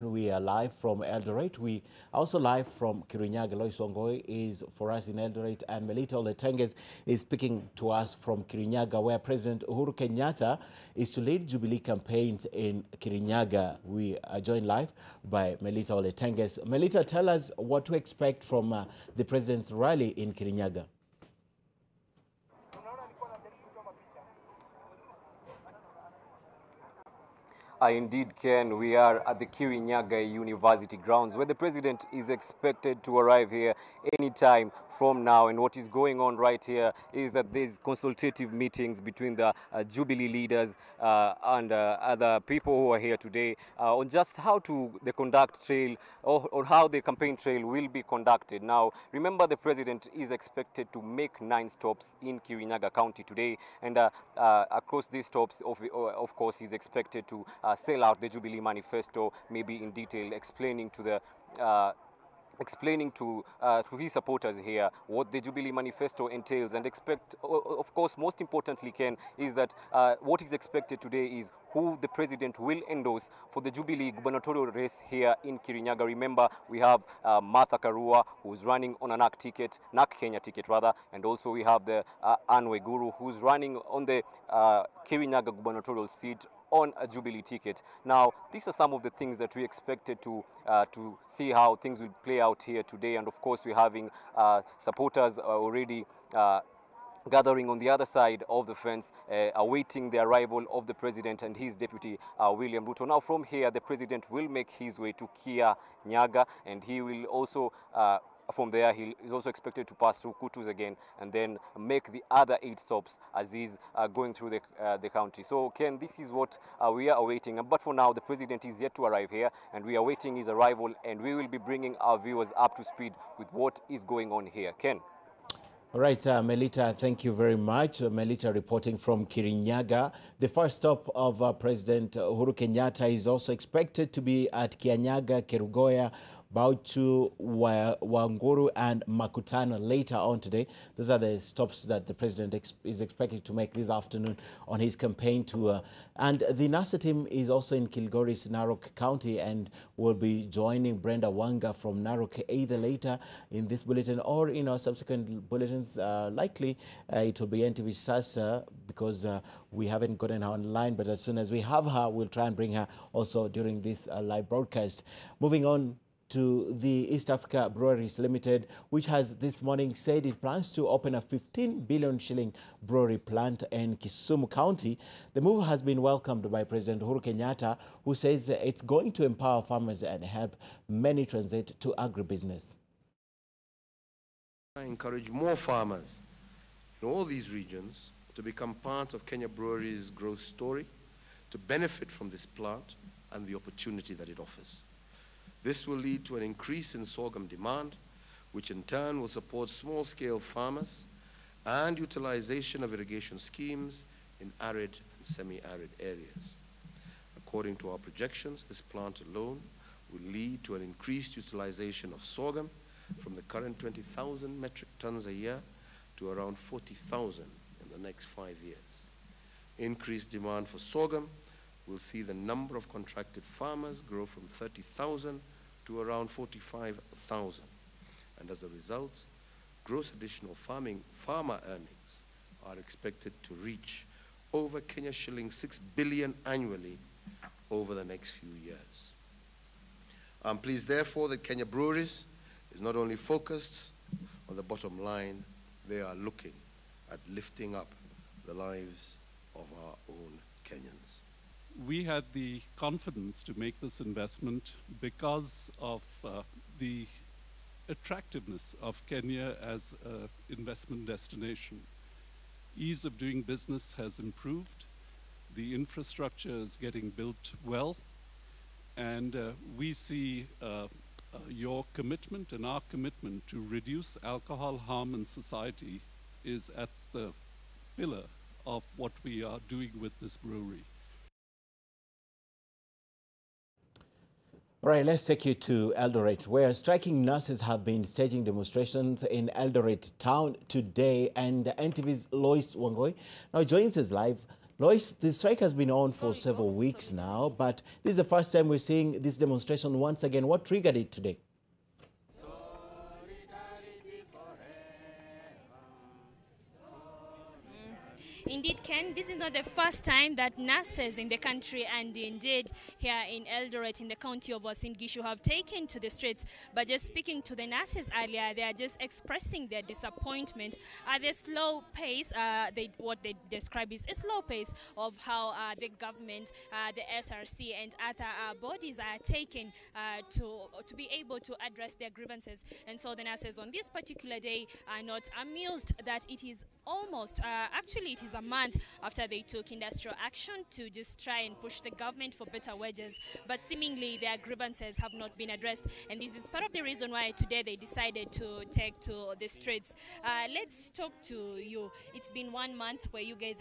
We are live from Eldoret. We are also live from Kirinyaga. Lois Wangoi is for us in Eldoret, and Melita Oletenges is speaking to us from Kirinyaga, where President Uhuru Kenyatta is to lead Jubilee campaigns in Kirinyaga. We are joined live by Melita Oletenges. Melita, tell us what to expect from the President's rally in Kirinyaga. Indeed, Ken, we are at the Kirinyaga University grounds where the President is expected to arrive here anytime from now. And what is going on right here is that there's consultative meetings between the Jubilee leaders and other people who are here today on just how the conduct trail or how the campaign trail will be conducted. Now, remember, the President is expected to make 9 stops in Kirinyaga County today, and across these stops, of course, he's expected to sell out the Jubilee manifesto, maybe in detail, explaining to the his supporters here what the Jubilee manifesto entails, and of course, most importantly, Ken, is that what is expected today is who the President will endorse for the Jubilee gubernatorial race here in Kirinyaga. Remember, we have Martha Karua, who's running on a NAC Kenya ticket rather, and also we have the Anne Waiguru, who's running on the Kirinyaga gubernatorial seat on a Jubilee ticket. Now, these are some of the things that we expected to see how things will play out here today. And of course, we're having supporters already gathering on the other side of the fence, awaiting the arrival of the President and his deputy, William Ruto. Now, from here, the President will make his way to Kirinyaga, and he will also from there, he is also expected to pass through Kutus again and then make the other 8 stops as he's going through the county. So, Ken, this is what we are awaiting. But for now, the President is yet to arrive here, and we are awaiting his arrival, and we will be bringing our viewers up to speed with what is going on here. Ken. All right, Melita, thank you very much. Melita reporting from Kirinyaga. The first stop of President Uhuru Kenyatta is also expected to be at Kianyaga, Kerugoya, Bauchu, Wanguru, and Makutano later on today. Those are the stops that the President is expected to make this afternoon on his campaign tour. And the NASA team is also in Kilgoris, Narok County, and will be joining Brenda Wanga from Narok either later in this bulletin or in our subsequent bulletins. Likely it will be NTV Sasa because we haven't gotten her online, but as soon as we have her, we'll try and bring her also during this live broadcast. Moving on to the East Africa Breweries Limited, which has this morning said it plans to open a 15 billion shilling brewery plant in Kisumu County. The move has been welcomed by President Uhuru Kenyatta, who says it's going to empower farmers and help many transit to agribusiness. I encourage more farmers in all these regions to become part of Kenya Breweries' growth story, to benefit from this plant and the opportunity that it offers. This will lead to an increase in sorghum demand, which in turn will support small-scale farmers and utilization of irrigation schemes in arid and semi-arid areas. According to our projections, this plant alone will lead to an increased utilization of sorghum from the current 20,000 metric tons a year to around 40,000 in the next 5 years. Increased demand for sorghum will see the number of contracted farmers grow from 30,000 to around 45,000. And as a result, gross additional farmer earnings are expected to reach over Kenya shilling 6 billion annually over the next few years. I'm pleased, therefore, that Kenya Breweries is not only focused on the bottom line, they are looking at lifting up the lives of our own Kenyans. We had the confidence to make this investment because of the attractiveness of Kenya as an investment destination. Ease of doing business has improved. The infrastructure is getting built well. And we see your commitment and our commitment to reduce alcohol harm in society is at the pillar of what we are doing with this brewery. All right, let's take you to Eldoret, where striking nurses have been staging demonstrations in Eldoret town today. And NTV's Lois Wangoi now joins us live. Lois, the strike has been on for several weeks now, but this is the first time we're seeing this demonstration once again. What triggered it today? Indeed, Ken, this is not the first time that nurses in the country and indeed here in Eldoret in the county of Uasin Gishu have taken to the streets. But just speaking to the nurses earlier, they are just expressing their disappointment at the slow pace, what they describe is a slow pace of how the government, the SRC and other bodies are taking to be able to address their grievances. And so the nurses on this particular day are not amused that it is almost, actually it is a month after they took industrial action to just try and push the government for better wages, but seemingly their grievances have not been addressed, and this is part of the reason why today they decided to take to the streets. Let's talk to you. It's been 1 month where you guys,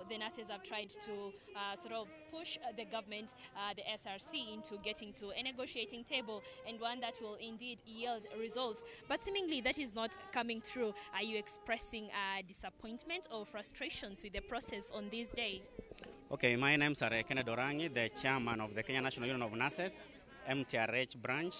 the nurses have tried to sort of push the government, the SRC, into getting to a negotiating table, and one that will indeed yield results, but seemingly that is not coming through. Are you expressing disappointment or frustrations with the process on this day? Okay, my name is Kenneth Orangi, the chairman of the Kenya National Union of Nurses, MTRH branch.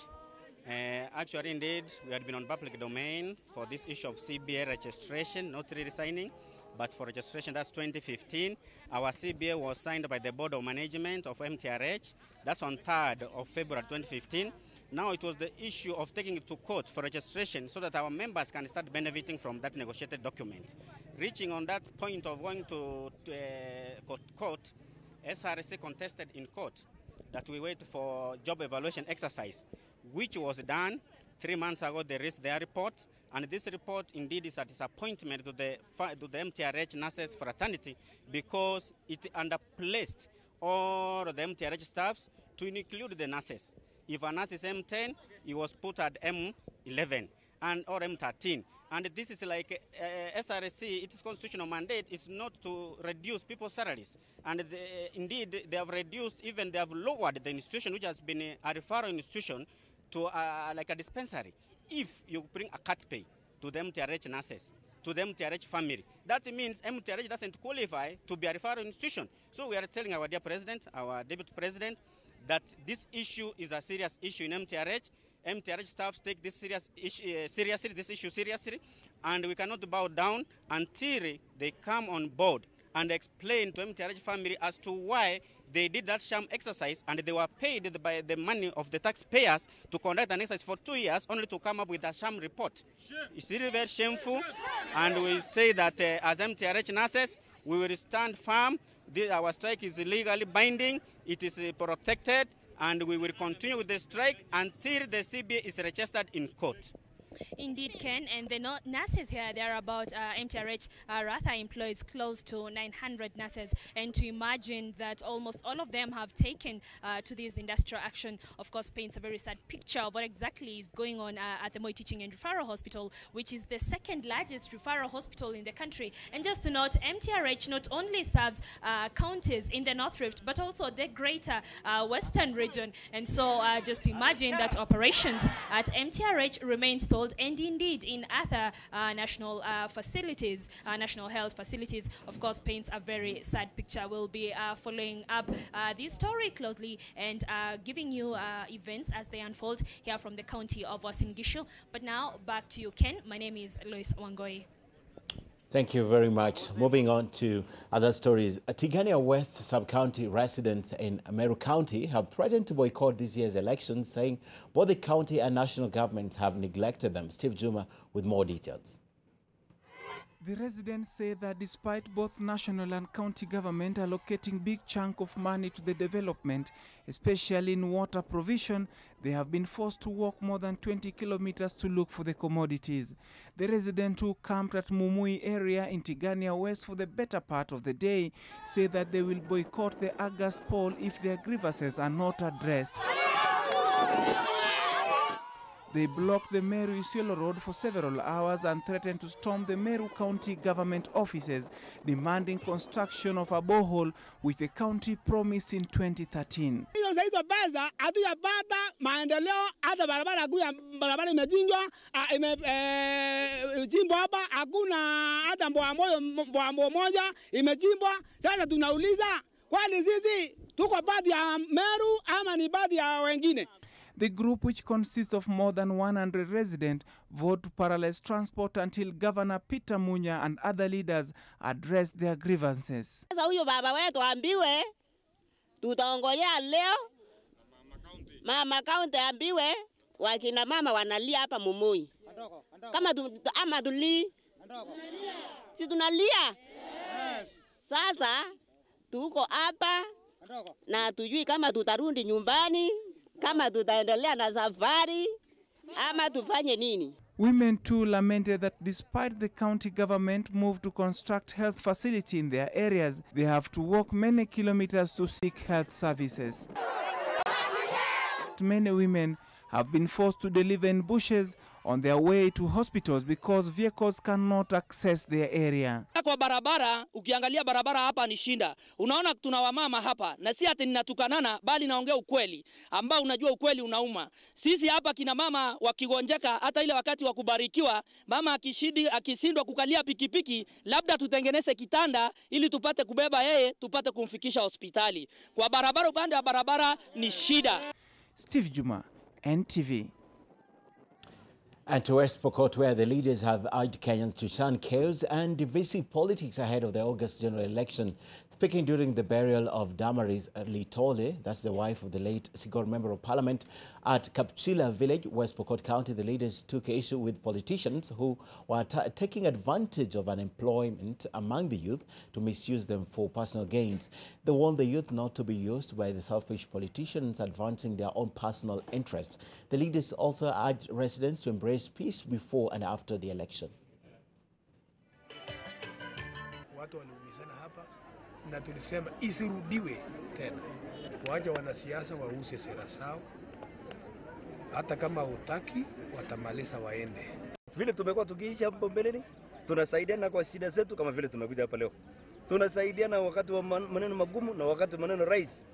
Actually, indeed, we had been on public domain for this issue of CBA registration, not really signing, but for registration, that's 2015. Our CBA was signed by the Board of Management of MTRH. That's on 3rd of February 2015. Now it was the issue of taking it to court for registration so that our members can start benefiting from that negotiated document. Reaching on that point of going to court, SRC contested in court that we wait for job evaluation exercise, which was done 3 months ago. They raised their report, and this report indeed is a disappointment to the MTRH nurses fraternity because it underplaced all the MTRH staffs to include the nurses. If a nurse is M10, he was put at M11 or M13. And this is like SRC, its constitutional mandate is not to reduce people's salaries. And indeed, they have reduced, even they have lowered the institution, which has been a referral institution, to like a dispensary. If you bring a cut pay to the MTRH nurses, to the MTRH family, that means MTRH doesn't qualify to be a referral institution. So we are telling our dear president, our deputy president, that this issue is a serious issue in MTRH. MTRH staff take this issue seriously, and we cannot bow down until they come on board and explain to MTRH family as to why they did that sham exercise and they were paid by the money of the taxpayers to conduct an exercise for 2 years only to come up with a sham report. It's really very shameful, and we say that as MTRH nurses, we will stand firm. Our strike is legally binding, it is protected, and we will continue with the strike until the CBA is registered in court. Indeed, Ken, and the nurses here, there are about MTRH rather employs close to 900 nurses, and to imagine that almost all of them have taken to this industrial action, of course, paints a very sad picture of what exactly is going on at the Moi Teaching and Referral Hospital, which is the second largest referral hospital in the country. And just to note, MTRH not only serves counties in the North Rift, but also the greater Western region. And so just to imagine that operations at MTRH remain stalled, and indeed in other national facilities, national health facilities, of course, paints a very sad picture. We'll be following up this story closely and giving you events as they unfold here from the county of Uasin Gishu. But now back to you, Ken. My name is Lois Wangoi. Thank you very much. Moving on to other stories. Tigania West sub-county residents in Meru County have threatened to boycott this year's elections, saying both the county and national government have neglected them. Steve Juma with more details. The residents say that despite both national and county government allocating big chunk of money to the development, especially in water provision, they have been forced to walk more than 20 kilometers to look for the commodities. The residents who camped at Mumui area in Tigania West for the better part of the day say that they will boycott the August poll if their grievances are not addressed. They blocked the Meru-Isiolo road for several hours and threatened to storm the Meru County government offices, demanding construction of a borehole which the county promised in 2013. The group, which consists of more than 100 residents, vote to paralyze transport until Governor Peter Munya and other leaders address their grievances. Sasa huyo baba wetu ambiwe tutaongojea leo, mama kaunti ambiwe wakina mama wanalia hapa Mumui. Kama ama tuli si tunalia. Sasa tuko hapa na tujui kama tutarudi nyumbani, kama tutaendelea na safari ama tufanye nini. Women too lamented that despite the county government move to construct health facility in their areas, they have to walk many kilometers to seek health services. Many women have been forced to deliver in bushes on their way to hospitals because vehicles cannot access their area. Kwa barabara, ukiangalia barabara hapa ni shinda. Unaona tuna wamama hapa, na si ati ninatukanana, bali naongea ukweli, ambao unajua ukweli unauma. Sisi hapa kina mama wakigonjeka, hata ile wakati wa kubarikiwa, mama akishindwa kukalia pikipiki, labda tutengeneze kitanda ili tupate kubeba yeye, tupate kumfikisha hospitali. Kwa barabara, upande wa barabara ni shida. Steve Juma, NTV. And to West Pokot, where the leaders have urged Kenyans to shun chaos and divisive politics ahead of the August general election. Speaking during the burial of Damaris Litole, that's the wife of the late Sigor Member of Parliament, at Kapchila village, West Pokot County, the leaders took issue with politicians who were taking advantage of unemployment among the youth to misuse them for personal gains. They warned the youth not to be used by the selfish politicians advancing their own personal interests. The leaders also urged residents to embrace peace before and after the election. Watu waliumizana hapa na tulisema isirudiwe tena. Waje wanasiasa wause sera zao. Hata kama hutaki watamaliza waende. Vile tumekuwa tukiishi hapo mbeleni, tunasaidiana kwa shida zetu kama vile tumekuja hapa leo. Tunasaidiana wakati wa maneno magumu na wakati wa maneno rahisi.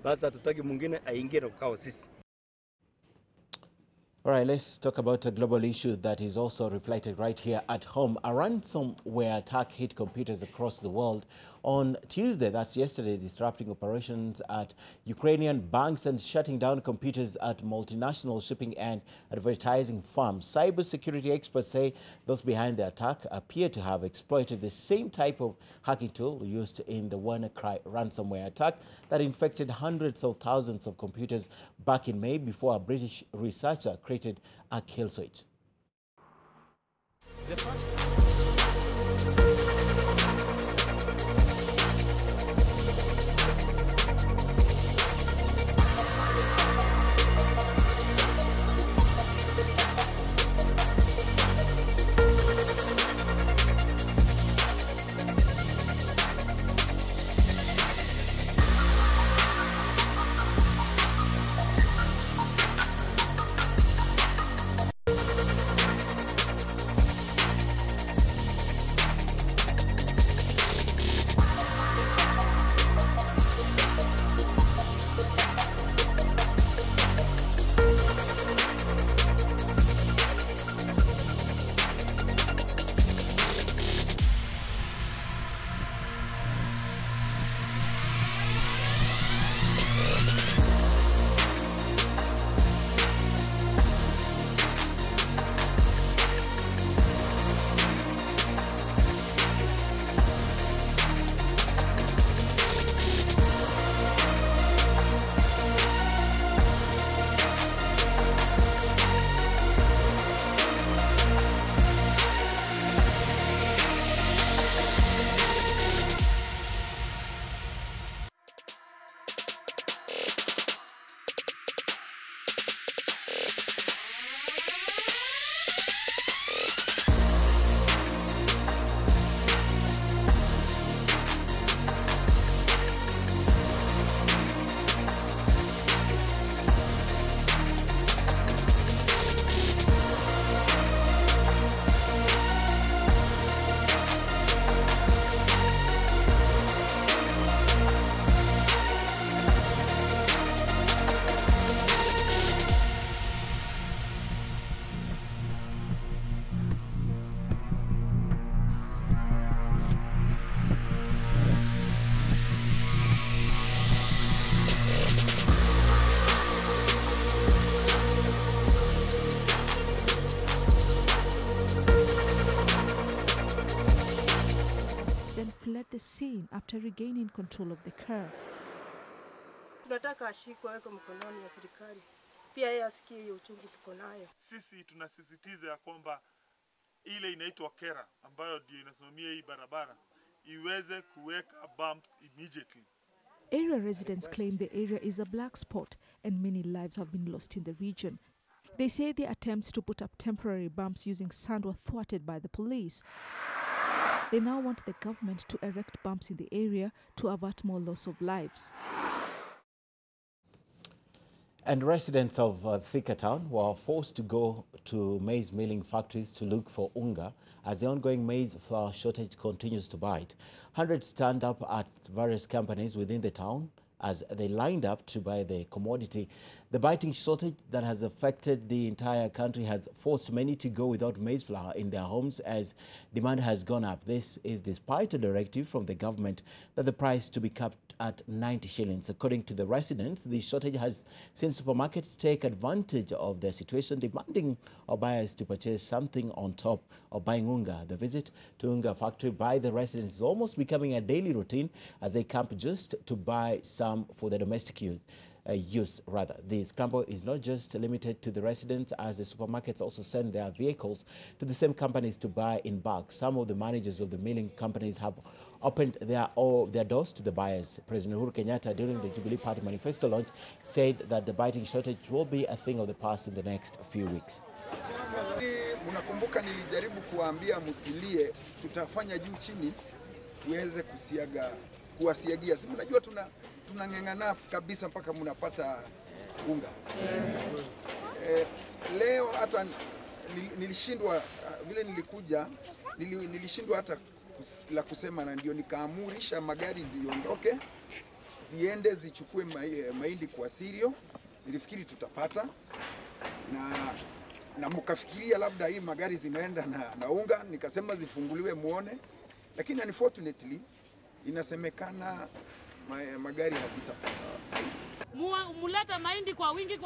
Basi hatutaki mwingine aingie na kukao sisi. All right, let's talk about a global issue that is also reflected right here at home. A ransomware attack hit computers across the world on Tuesday, that's yesterday, disrupting operations at Ukrainian banks and shutting down computers at multinational shipping and advertising firms. Cybersecurity experts say those behind the attack appear to have exploited the same type of hacking tool used in the WannaCry ransomware attack that infected hundreds of thousands of computers back in May before a British researcher created a kill switch. the scene after regaining control of the car. Tunataka ashikwe awekwe mkononi ya serikali. Pia yeye asikie hiyo uchungu tuko nayo. Sisi tunasisitiza ya kwamba ile inaitwa kera ambayo ndio inasimamia hii barabara iweze kuweka bumps immediately. Area residents claim the area is a black spot and many lives have been lost in the region. They say the attempts to put up temporary bumps using sand were thwarted by the police. They now want the government to erect bumps in the area to avert more loss of lives. And residents of Thika town were forced to go to maize milling factories to look for unga as the ongoing maize flour shortage continues to bite. Hundreds stand up at various companies within the town as they lined up to buy the commodity. The biting shortage that has affected the entire country has forced many to go without maize flour in their homes as demand has gone up. This is despite a directive from the government that the price to be capped at 90 shillings. According to the residents, the shortage has seen supermarkets take advantage of the situation, demanding of buyers to purchase something on top of buying unga. The visit to unga factory by the residents is almost becoming a daily routine as they camp just to buy some for the domestic use. The scramble is not just limited to the residents, as the supermarkets also send their vehicles to the same companies to buy in bulk. Some of the managers of the milling companies have opened their doors to the buyers. President Uhuru Kenyatta, during the Jubilee Party manifesto launch, said that the biting shortage will be a thing of the past in the next few weeks. Mnakumbuka nilijaribu kuambia mtulie, tutafanya juu chini tuweze kuwasiagia. Si mnajua tunang'ang'ana kabisa mpaka mnapata unga. Leo hata nilishindwa vile nilikuja, nilishindwa hata la kusema, na ndio nikaamurisha magari ziondoke ziende zichukue mahindi kwa Sirio. Nilifikiri tutapata na mkafikiria labda hii magari zinaenda na unga, nikasema zifunguliwe muone, lakini unfortunately inasemekana magari hazitapata. Muleta mahindi kwa wingi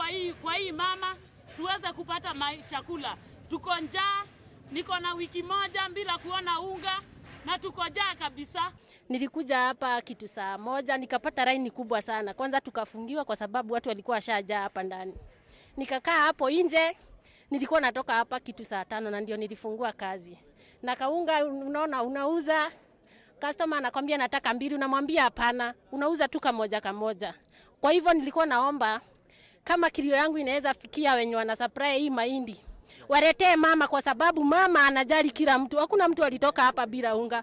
kwa hii mama tuweze kupata chakula. Tuko njaa, niko na wiki moja bila kuona unga na tuko njaa kabisa. Nilikuja hapa kitu saa moja, nikapata laini kubwa sana. Kwanza tukafungiwa kwa sababu watu walikuwa washajaa hapa ndani. Nikakaa hapo nje, nilikuwa natoka hapa kitu saa 5 na ndio nilifungua kazi. Na kaunga unaona unauza, customer anakwambia nataka 2, unamwambia hapana, unauza tu kamoja. Kwa hivyo nilikuwa naomba kama kilio yangu inaweza fikia wenye wana supply hii mahindi, waletee mama, kwa sababu mama anajali kila mtu. Hakuna mtu alitoka hapa bila unga.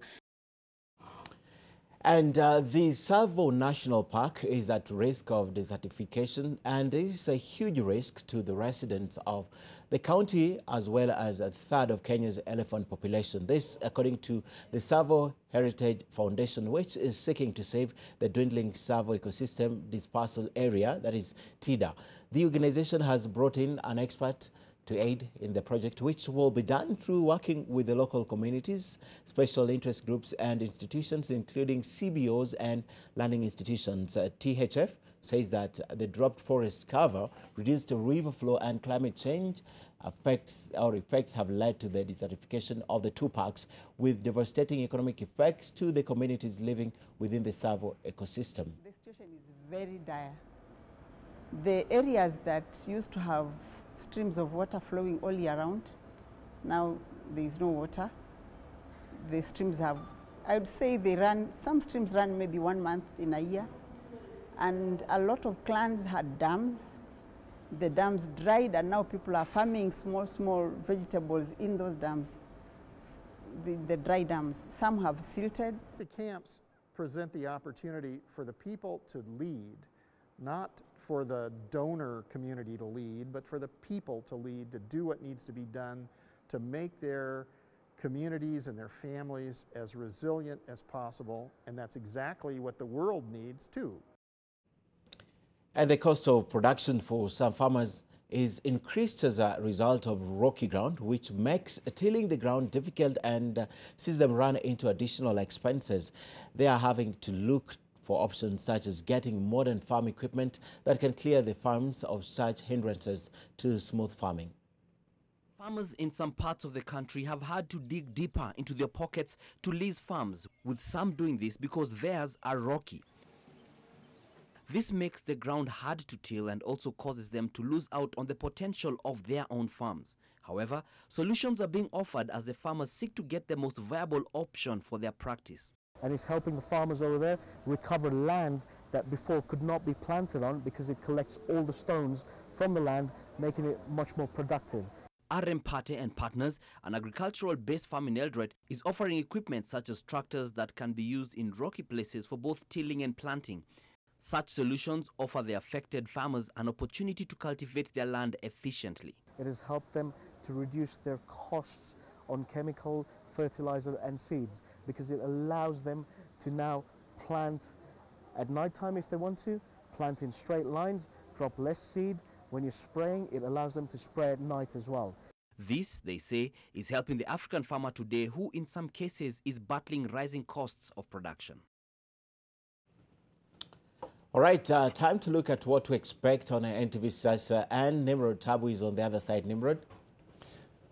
And the Tsavo National Park is at risk of desertification, and this is a huge risk to the residents of the county as well as a third of Kenya's elephant population. This, according to the Tsavo Heritage Foundation, which is seeking to save the dwindling Tsavo ecosystem dispersal area, that is TIDA. The organization has brought in an expert to aid in the project, which will be done through working with the local communities, special interest groups and institutions, including CBOs and learning institutions. THF says that the dropped forest cover, reduced river flow and climate change effects have led to the desertification of the 2 parks, with devastating economic effects to the communities living within the Tsavo ecosystem. The situation is very dire. The areas that used to have streams of water flowing all year round, now there is no water. The streams have, I would say some streams run maybe 1 month in a year, and a lot of clans had dams. The dams dried and now people are farming small vegetables in those dams, the dry dams. Some have silted. The camps present the opportunity for the people to lead, not for the donor community to lead, but for the people to lead, to do what needs to be done to make their communities and their families as resilient as possible. And that's exactly what the world needs too. And the cost of production for some farmers is increased as a result of rocky ground, which makes tilling the ground difficult and sees them run into additional expenses. They are having to look for options such as getting modern farm equipment that can clear the farms of such hindrances to smooth farming. Farmers in some parts of the country have had to dig deeper into their pockets to lease farms, with some doing this because theirs are rocky. This makes the ground hard to till and also causes them to lose out on the potential of their own farms. However, solutions are being offered as the farmers seek to get the most viable option for their practice. And it's helping the farmers over there recover land that before could not be planted on because it collects all the stones from the land, making it much more productive. RM Pate and Partners, an agricultural-based farm in Eldoret, is offering equipment such as tractors that can be used in rocky places for both tilling and planting. Such solutions offer the affected farmers an opportunity to cultivate their land efficiently. It has helped them to reduce their costs on chemical, fertilizer and seeds because it allows them to now plant at night time if they want to, plant in straight lines, drop less seed. When you're spraying, it allows them to spray at night as well. This, they say, is helping the African farmer today who in some cases is battling rising costs of production. All right, time to look at what to expect on NTV Sasa, and Nimrod Tabu is on the other side. Nimrod.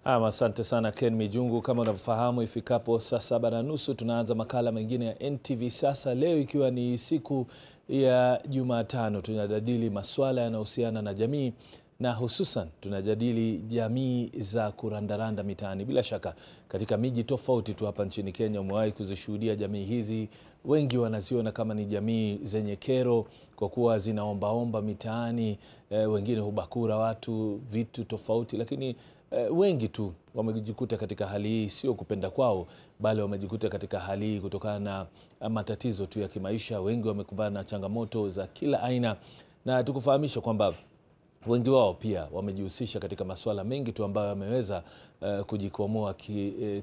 Asante sana Ken Mijungu. Kama unavyofahamu, ifikapo saa 7:30 tunaanza makala mengine ya NTV Sasa. Leo ikiwa ni siku ya Jumatano, tunajadili masuala yanayohusiana na jamii na hususan tunajadili jamii za kurandaranda mitaani. Bila shaka katika miji tofauti tu hapa nchini Kenya umewahi kuzishuhudia jamii hizi. Wengi wanaziona kama ni jamii zenye kero kwa kuwa zinaombaomba mitaani, wengine hubakura watu vitu tofauti, lakini wengi tu wamejikuta katika hali hii sio kupenda kwao, bali wamejikuta katika hali hii kutokana na matatizo tu ya kimaisha. Wengi wamekumbana na changamoto za kila aina, na tukufahamisha kwamba wengi wao pia wamejihusisha katika masuala mengi tu ambayo wameweza kujikwamua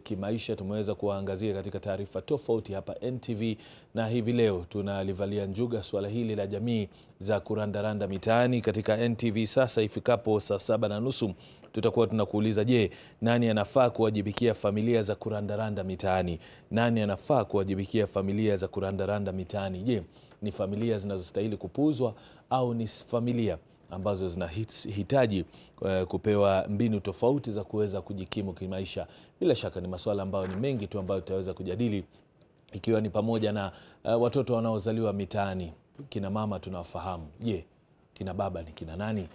kimaisha. Tumeweza kuangazia katika taarifa tofauti hapa NTV, na hivi leo tunalivalia njuga swala hili la jamii za kurandaranda mitaani katika NTV Sasa. Ifikapo saa 7:30 tutakuwa tunakuuliza, je, nani anafaa kuwajibikia familia za kurandaranda mitaani? Nani anafaa kuwajibikia familia za kurandaranda mitaani? Je, ni familia zinazostahili kupuuzwa au ni familia ambazo zinahitaji kupewa mbinu tofauti za kuweza kujikimu kimaisha? Bila shaka ni masuala ambayo ni mengi tu ambayo tutaweza kujadili, ikiwa ni pamoja na watoto wanaozaliwa mitaani. Kina mama tunawafahamu. Je, kina baba ni kina nani?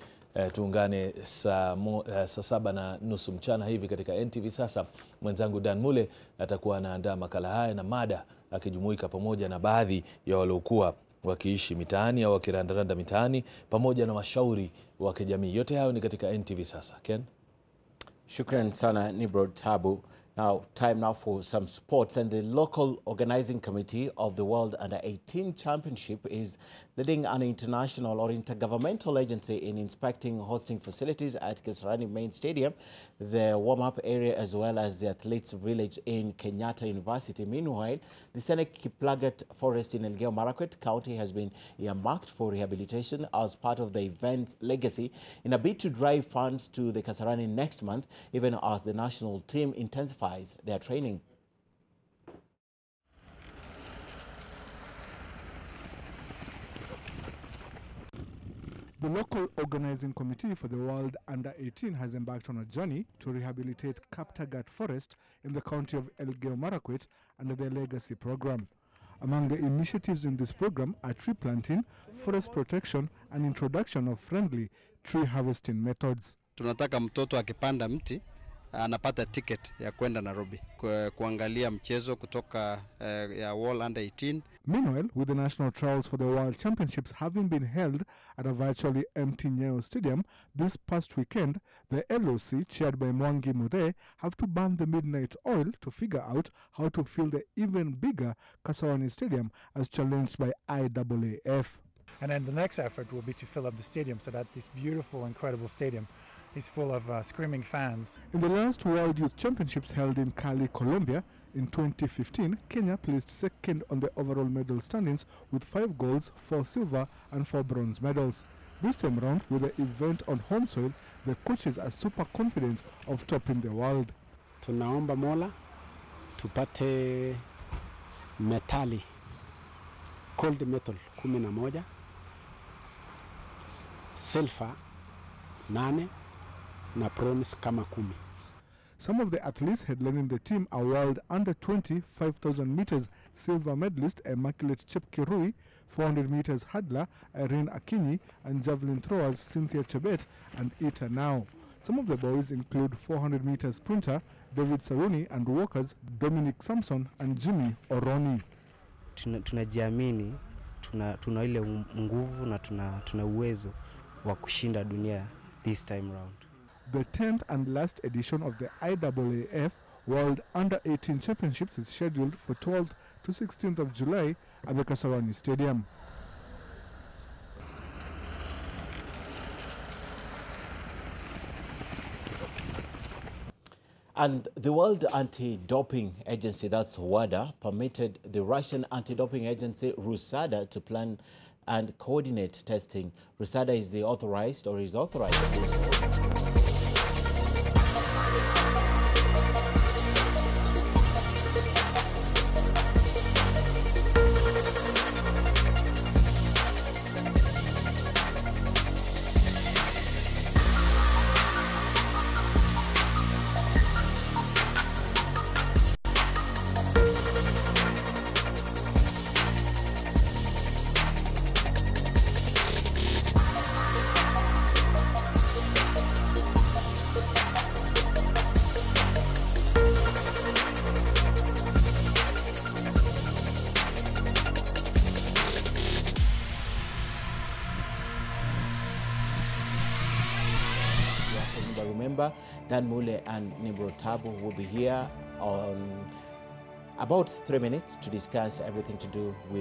Tuungane saa 7:30 mchana hivi katika NTV Sasa. Mwenzangu Dan Mule atakuwa anaandaa makala haya na mada, akijumuika pamoja na baadhi ya waliokuwa wakiishi mitaani au wakirandaranda mitaani pamoja na washauri wa kijamii. Yote hayo ni katika NTV Sasa. Ken? Shukran sana Nimrod Tabu. Now, time now for some sports, and the local organizing committee of the World Under-18 Championship is leading an international or intergovernmental agency in inspecting hosting facilities at Kasarani Main Stadium, the warm-up area, as well as the athletes' village in Kenyatta University. Meanwhile, the Senate Kiplagat Forest in Elgeyo Marakwet County has been earmarked for rehabilitation as part of the event's legacy in a bid to drive funds to the Kasarani next month, even as the national team intensifies their training. The local organizing committee for the World Under-18 has embarked on a journey to rehabilitate Kaptagat Forest in the county of Elgeyo Marakwet under their legacy program. Among the initiatives in this program are tree planting, forest protection, and introduction of friendly tree harvesting methods. Tunataka mtoto akipanda mti anapata ticket ya kwenda Nairobi kuangalia mchezo kutoka ya World Under-18. Meanwhile, with the national trials for the World Championships having been held at a virtually empty Nyayo Stadium this past weekend, the LOC, chaired by Mwangi Mude, have to burn the midnight oil to figure out how to fill the even bigger Kasarani Stadium as challenged by IAAF. And then the next effort will be to fill up the stadium so that this beautiful, incredible stadium is full of screaming fans. In the last World Youth Championships held in Cali, Colombia in 2015, Kenya placed second on the overall medal standings with 5 golds, 4 silver and 4 bronze medals. This time around, with the event on home soil, the coaches are super confident of topping the world. Tunaomba Mola tupate metali, gold medal 11, silver 8 na bronze kama 10. Some of the athletes headlining the team are World Under-20 5,000 meters silver medalist Immaculate Chepkirui, 400 meters hurdler Irene Akinyi, and javelin throwers Cynthia Chebet and Ita Now. Some of the boys include 400 meters sprinter David Saruni and walkers Dominic Samson and Jimmy Oroni. Tunajiamini, tuna ile nguvu na tuna uwezo wa kushinda dunia this time round. The 10th and last edition of the IAAF World Under-18 Championships is scheduled for 12th to 16th of July at the Kasarani Stadium. And the World Anti-Doping Agency, that's WADA, permitted the Russian anti-doping agency RUSADA to plan and coordinate testing. RUSADA is the authorized or is authorized to do so. Remember, Dan Mule and Nimro Tabo will be here on about 3 minutes to discuss everything to do with